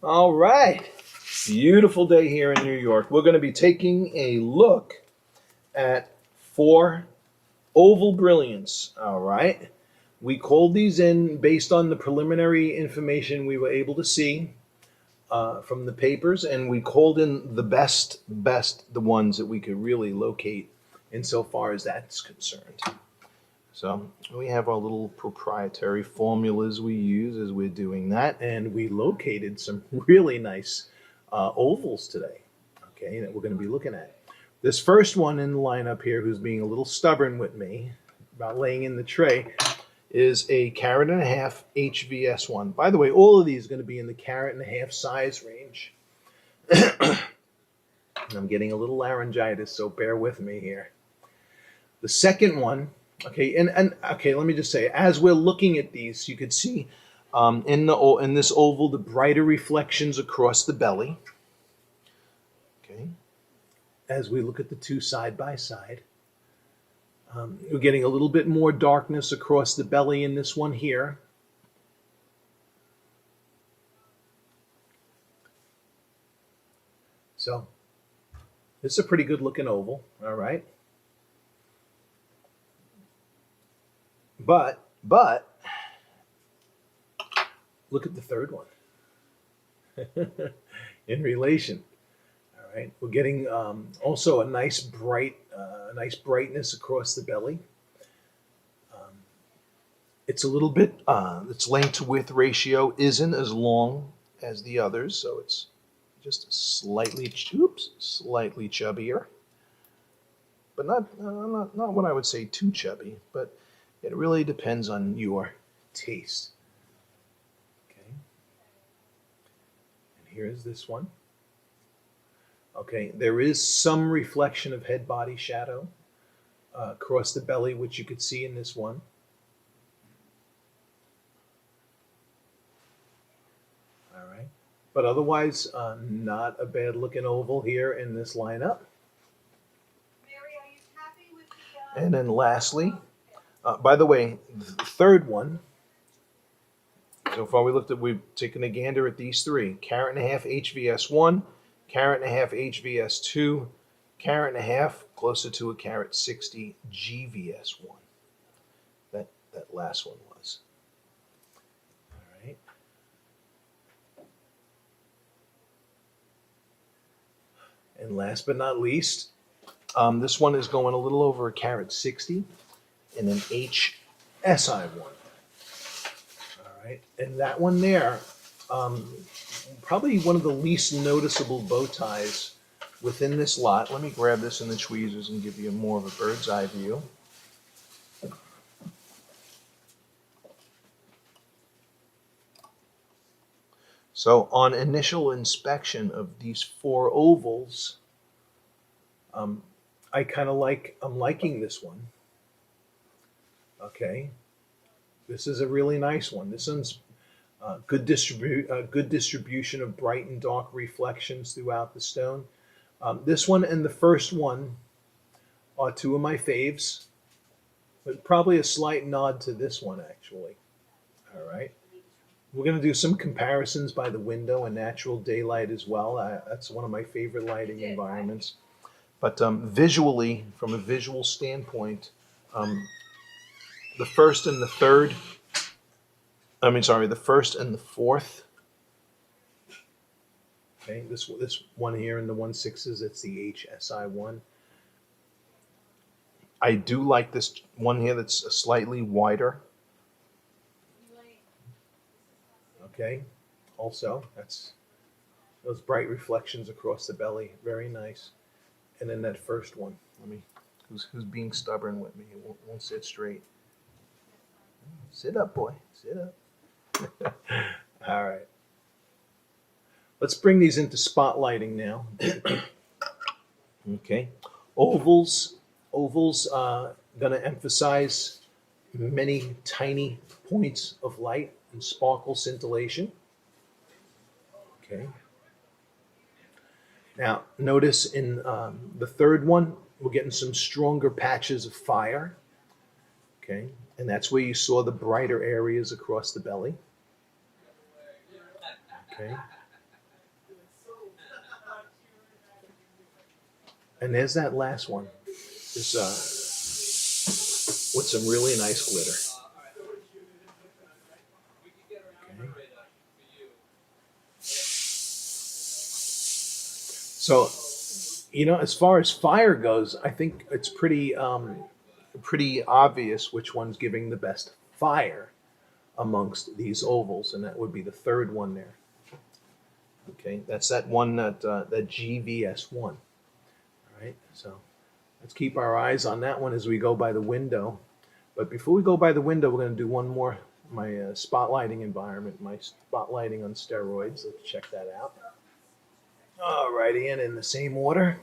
All right. Beautiful day here in New York. We're going to be taking a look at four oval brilliants. All right. We called these in based on the preliminary information we were able to see from the papers, and we called in the best, the ones that we could really locate insofar as that's concerned. So we have our little proprietary formulas we use as we're doing that, and we located some really nice ovals today, okay, that we're going to be looking at. This first one in the lineup here, who's being a little stubborn with me about laying in the tray, is a carat and a half HVS1. By the way, all of these are going to be in the carat and a half size range. I'm getting a little laryngitis, so bear with me here. The second one, okay, and okay, let me just say, as we're looking at these, you could see in this oval the brighter reflections across the belly. Okay, as we look at the two side by side, we're getting a little bit more darkness across the belly in this one here. So this is a pretty good looking oval, all right. But look at the third one in relation. All right, we're getting also a nice brightness across the belly. It's a little bit its length to width ratio isn't as long as the others, so it's just slightly chubbier, but not what I would say too chubby, but it really depends on your taste. Okay. And here's this one. Okay, there is some reflection of head body shadow across the belly, which you could see in this one. All right. But otherwise, not a bad looking oval here in this lineup. Mary, are you happy with And then lastly, by the way, the third one, so far we've taken a gander at these three: carat and a half HVS1, carat and a half HVS2, carat and a half, closer to a carat 60 GVS1. That last one was. All right. And last but not least, this one is going a little over a carat 60 in an HSI1. All right, and that one there, probably one of the least noticeable bow ties within this lot. Let me grab this in the tweezers and give you more of a bird's eye view. So on initial inspection of these four ovals, I'm liking this one. Okay, this is a really nice one. This one's good distribution of bright and dark reflections throughout the stone. This one and the first one are two of my faves, but probably a slight nod to this one actually. All right. We're going to do some comparisons by the window and natural daylight as well. That's one of my favorite lighting environments. But visually, from a visual standpoint, the first and the fourth. Okay, this one here in the 1/6s, it's the HSI1. I do like this one here that's slightly wider. Okay, also that's those bright reflections across the belly, very nice. And then that first one, who's being stubborn with me, won't sit straight. Sit up, boy, sit up. All right, let's bring these into spotlighting now. Okay, ovals gonna emphasize many tiny points of light and sparkle scintillation. Okay. Now, notice in the third one, we're getting some stronger patches of fire. Okay. And that's where you saw the brighter areas across the belly. Okay. And there's that last one. This with some really nice glitter. Okay. So, as far as fire goes, I think it's pretty obvious which one's giving the best fire amongst these ovals, and that would be the third one there. Okay, that's that one that GVS1. All right, so let's keep our eyes on that one as we go by the window. But before we go by the window, we're going to do one more, my spotlighting environment, my spotlighting on steroids. Let's check that out. All righty, and in the same order.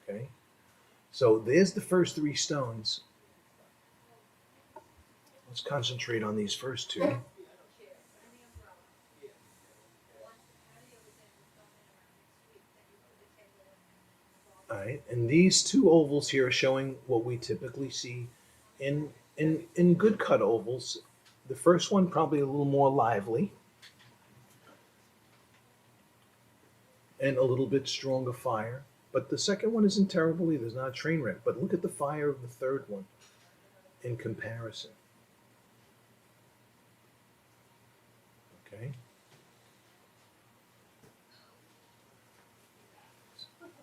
Okay, so there's the first three stones. Let's concentrate on these first two. All right, and these two ovals here are showing what we typically see in good cut ovals. The first one probably a little more lively and a little bit stronger fire, but the second one isn't terrible either. It's not a train wreck, but look at the fire of the third one in comparison. Okay.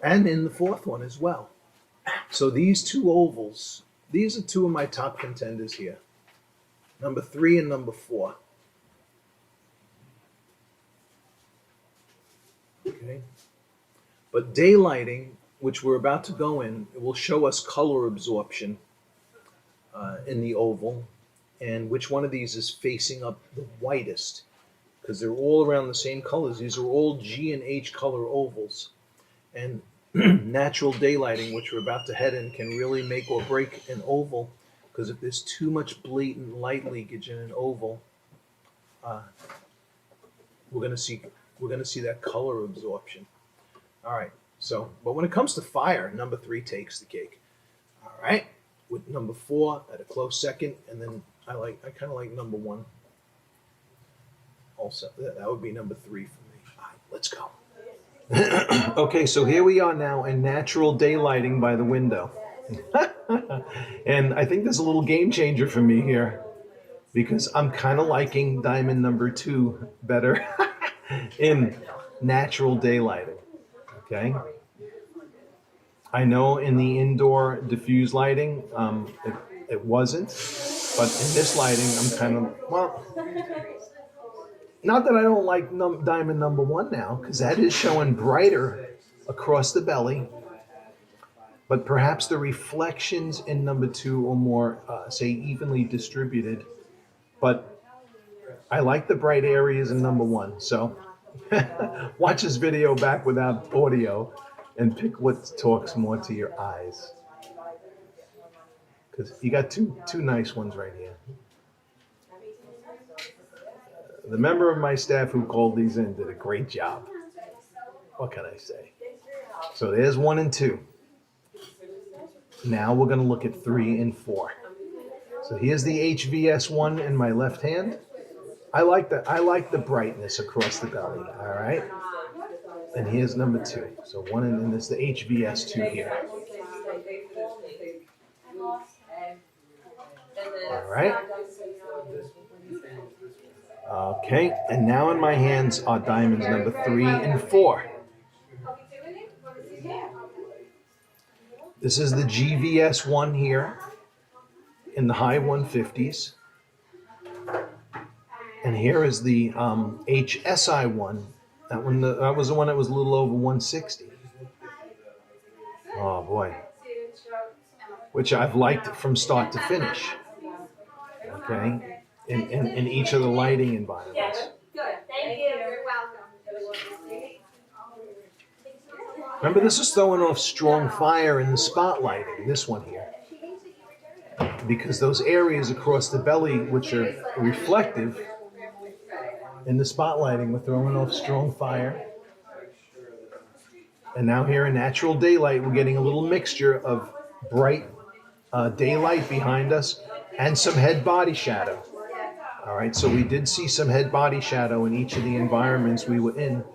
And in the fourth one as well. So these two ovals, these are two of my top contenders here. Number 3 and number 4. Okay. But daylighting, which we're about to go in, it will show us color absorption in the oval and which one of these is facing up the whitest, because they're all around the same colors. These are all G and H color ovals. And natural daylighting, which we're about to head in, can really make or break an oval, because if there's too much blatant light leakage in an oval, we're going to see that color absorption. All right. So, but when it comes to fire, number 3 takes the cake. All right. With number 4 at a close second, and then I kind of like number 1. Also, that would be number 3 for me. All right, let's go. Okay, so here we are now in natural daylighting by the window. And I think there's a little game changer for me here, because I'm kind of liking diamond number 2 better in natural daylighting. Okay. I know in the indoor diffuse lighting, it wasn't, but in this lighting, I'm kind of, well, not that I don't like diamond number 1 now, because that is showing brighter across the belly, but perhaps the reflections in number 2 are more, say, evenly distributed. But I like the bright areas in number 1. So watch this video back without audio and pick what talks more to your eyes, because you got two nice ones right here. The member of my staff who called these in did a great job. What can I say? So there's 1 and 2. Now we're going to look at 3 and 4. So here's the HVS1 in my left hand. I like the brightness across the belly. All right. And here's number 2. So 1 and this is the HVS2 here. All right. Okay, and now in my hands are diamonds number 3 and 4. This is the GVS1 here in the high 150s. And here is the VS-SI1. That was the one that was a little over 160. Oh boy. Which I've liked from start to finish. Okay. In each of the lighting environments. Good. Thank you. You're welcome. Remember, this is throwing off strong fire in the spotlighting, this one here. Because those areas across the belly, which are reflective, in the spotlighting, we're throwing off strong fire. And now here in natural daylight, we're getting a little mixture of bright daylight behind us and some head-body shadow. All right, so we did see some head-body shadow in each of the environments we were in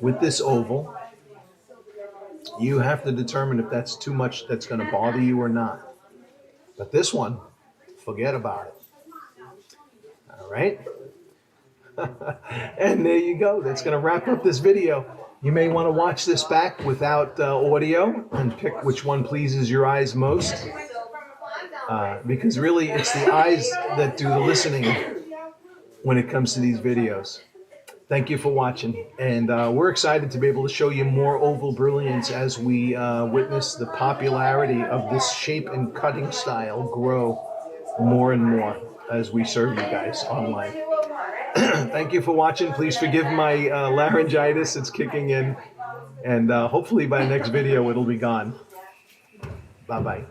with this oval. You have to determine if that's too much that's going to bother you or not. But this one, forget about it. All right? And there you go. That's going to wrap up this video. You may want to watch this back without audio and pick which one pleases your eyes most. Because really, it's the eyes that do the listening when it comes to these videos. Thank you for watching. And we're excited to be able to show you more oval brilliance as we witness the popularity of this shape and cutting style grow more and more as we serve you guys online. Thank you for watching. Please forgive my laryngitis. It's kicking in. And hopefully by the next video, it'll be gone. Bye-bye.